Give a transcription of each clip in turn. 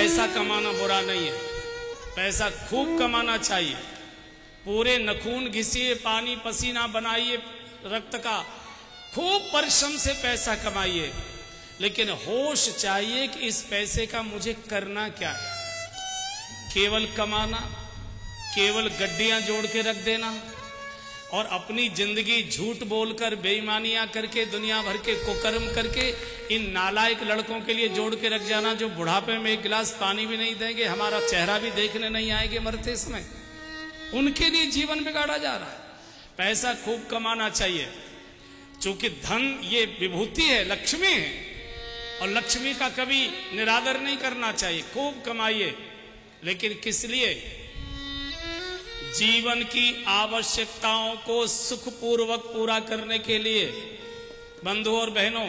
पैसा कमाना बुरा नहीं है, पैसा खूब कमाना चाहिए। पूरे नखून घिसिए, पानी पसीना बनाइए रक्त का, खूब परिश्रम से पैसा कमाइए, लेकिन होश चाहिए कि इस पैसे का मुझे करना क्या है। केवल कमाना, केवल गड्डियां जोड़ के रख देना और अपनी जिंदगी झूठ बोलकर बेईमानियां करके दुनिया भर के कुकर्म करके इन नालायक लड़कों के लिए जोड़ के रख जाना जो बुढ़ापे में एक गिलास पानी भी नहीं देंगे, हमारा चेहरा भी देखने नहीं आएंगे मरते समय, उनके लिए जीवन बिगाड़ा जा रहा है। पैसा खूब कमाना चाहिए, चूंकि धन ये विभूति है, लक्ष्मी है, और लक्ष्मी का कभी निरादर नहीं करना चाहिए। खूब कमाइए, लेकिन किस लिए? जीवन की आवश्यकताओं को सुखपूर्वक पूरा करने के लिए। बंधुओं और बहनों,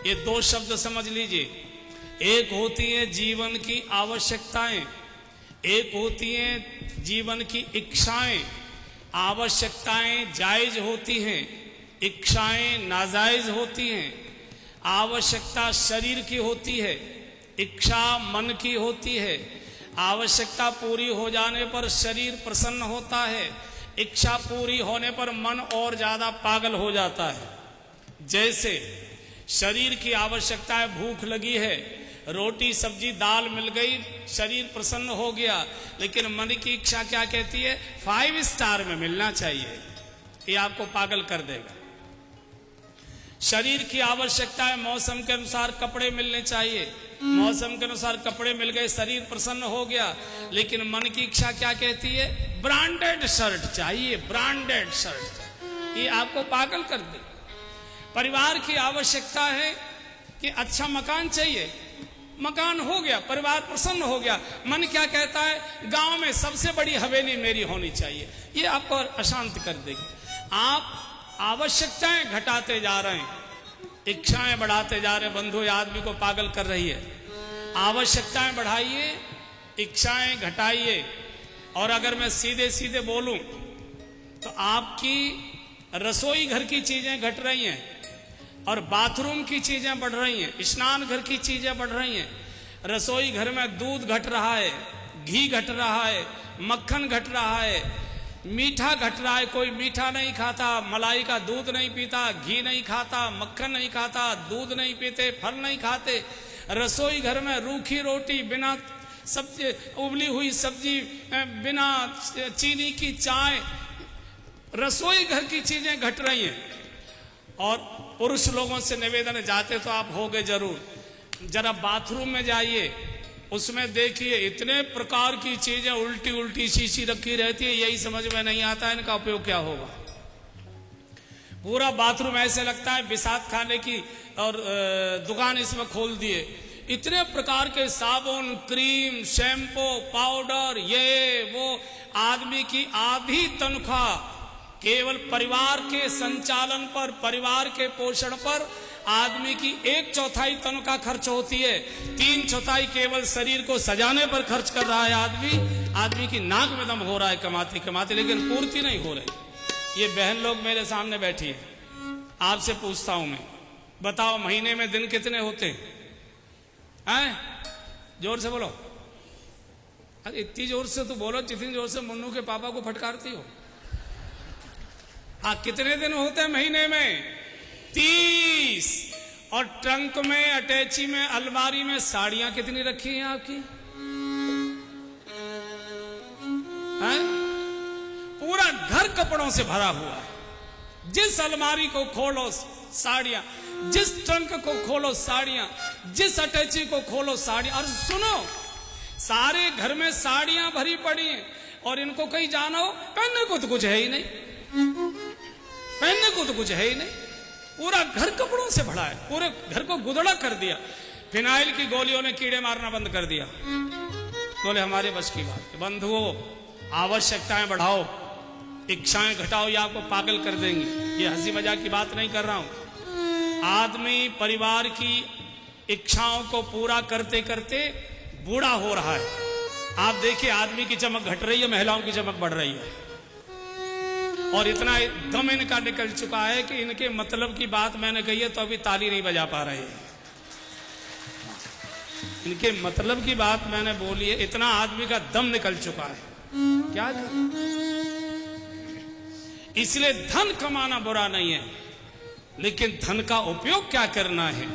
ये दो शब्द समझ लीजिए। एक होती है जीवन की आवश्यकताएं, एक होती हैं जीवन की इच्छाएं। आवश्यकताएं जायज होती हैं, इच्छाएं नाजायज होती हैं। आवश्यकता शरीर की होती है, इच्छा मन की होती है। आवश्यकता पूरी हो जाने पर शरीर प्रसन्न होता है, इच्छा पूरी होने पर मन और ज्यादा पागल हो जाता है। जैसे शरीर की आवश्यकता है, भूख लगी है, रोटी सब्जी दाल मिल गई, शरीर प्रसन्न हो गया, लेकिन मन की इच्छा क्या कहती है? 5 स्टार में मिलना चाहिए। ये आपको पागल कर देगा। शरीर की आवश्यकता है, मौसम के अनुसार कपड़े मिलने चाहिए, मौसम के अनुसार कपड़े मिल गए, शरीर प्रसन्न हो गया, लेकिन मन की इच्छा क्या कहती है? ब्रांडेड शर्ट चाहिए, ब्रांडेड शर्ट। ये आपको पागल कर दे। परिवार की आवश्यकता है कि अच्छा मकान चाहिए, मकान हो गया, परिवार प्रसन्न हो गया, मन क्या कहता है? गांव में सबसे बड़ी हवेली मेरी होनी चाहिए। ये आपको अशांत कर देगी। आप आवश्यकताएं घटाते जा रहे हैं, इच्छाएं बढ़ाते जा रहे हैं। बंधु, आदमी को पागल कर रही है। आवश्यकताएं बढ़ाइए, इच्छाएं घटाइए। और अगर मैं सीधे सीधे बोलूं तो आपकी रसोई घर की चीजें घट रही हैं और बाथरूम की चीजें बढ़ रही हैं, स्नान घर की चीजें बढ़ रही हैं। रसोई घर में दूध घट रहा है, घी घट रहा है, मक्खन घट रहा है, मीठा घट रहा है। कोई मीठा नहीं खाता, मलाई का दूध नहीं पीता, घी नहीं खाता, मक्खन नहीं खाता, दूध नहीं पीते, फल नहीं खाते। रसोई घर में रूखी रोटी, बिना सब्जी, उबली हुई सब्जी, बिना चीनी की चाय, रसोई घर की चीजें घट रही हैं। और पुरुष लोगों से निवेदन, जाते तो आप होगे जरूर, जरा बाथरूम में जाइए, उसमें देखिए इतने प्रकार की चीजें उल्टी उल्टी शीशी रखी रहती है, यही समझ में नहीं आता है इनका उपयोग क्या होगा। पूरा बाथरूम ऐसे लगता है बिसात खाने की और दुकान इसमें खोल दिए। इतने प्रकार के साबुन, क्रीम, शैम्पू, पाउडर, ये वो। आदमी की आधी तनख्वाह केवल परिवार के संचालन पर, परिवार के पोषण पर आदमी की 1/4 तनख्वाह खर्च होती है। 3/4 केवल शरीर को सजाने पर खर्च कर रहा है आदमी की नाक में दम हो रहा है कमाते कमाते, लेकिन पूर्ति नहीं हो रही। ये बहन लोग मेरे सामने बैठी है, आपसे पूछता हूं मैं, बताओ महीने में दिन कितने होते हैं? जोर से बोलो। अरे इतनी जोर से तो बोलो जितनी जोर से मुन्नू के पापा को फटकारती हो। हाँ, कितने दिन होते हैं महीने में? 30। और ट्रंक में, अटैची में, अलमारी में साड़ियां कितनी रखी हैं आपकी? हैं? पूरा घर कपड़ों से भरा हुआ है। जिस अलमारी को खोलो साड़ियां, जिस ट्रंक को खोलो साड़ियां, जिस अटैची को खोलो साड़ियां। और सुनो, सारे घर में साड़ियां भरी पड़ी हैं और इनको कहीं जानो, पहनने को तो कुछ है ही नहीं, पहनने को तो कुछ है ही नहीं। पूरा घर कपड़ों से भरा है, पूरे घर को गुदड़ा कर दिया। फिनाइल की गोलियों ने कीड़े मारना बंद कर दिया। बोले हमारे बस की बात है। बंधुओं, आवश्यकताएं बढ़ाओ, इच्छाएं घटाओ, ये आपको पागल कर देंगी। ये हंसी मजाक की बात नहीं कर रहा हूं। आदमी परिवार की इच्छाओं को पूरा करते करते बूढ़ा हो रहा है। आप देखिए, आदमी की चमक घट रही है, महिलाओं की चमक बढ़ रही है। और इतना दम इनका निकल चुका है कि इनके मतलब की बात मैंने कही है तो अभी ताली नहीं बजा पा रहे हैं। इनके मतलब की बात मैंने बोली है, इतना आदमी का दम निकल चुका है, क्या करें। इसलिए धन कमाना बुरा नहीं है, लेकिन धन का उपयोग क्या करना है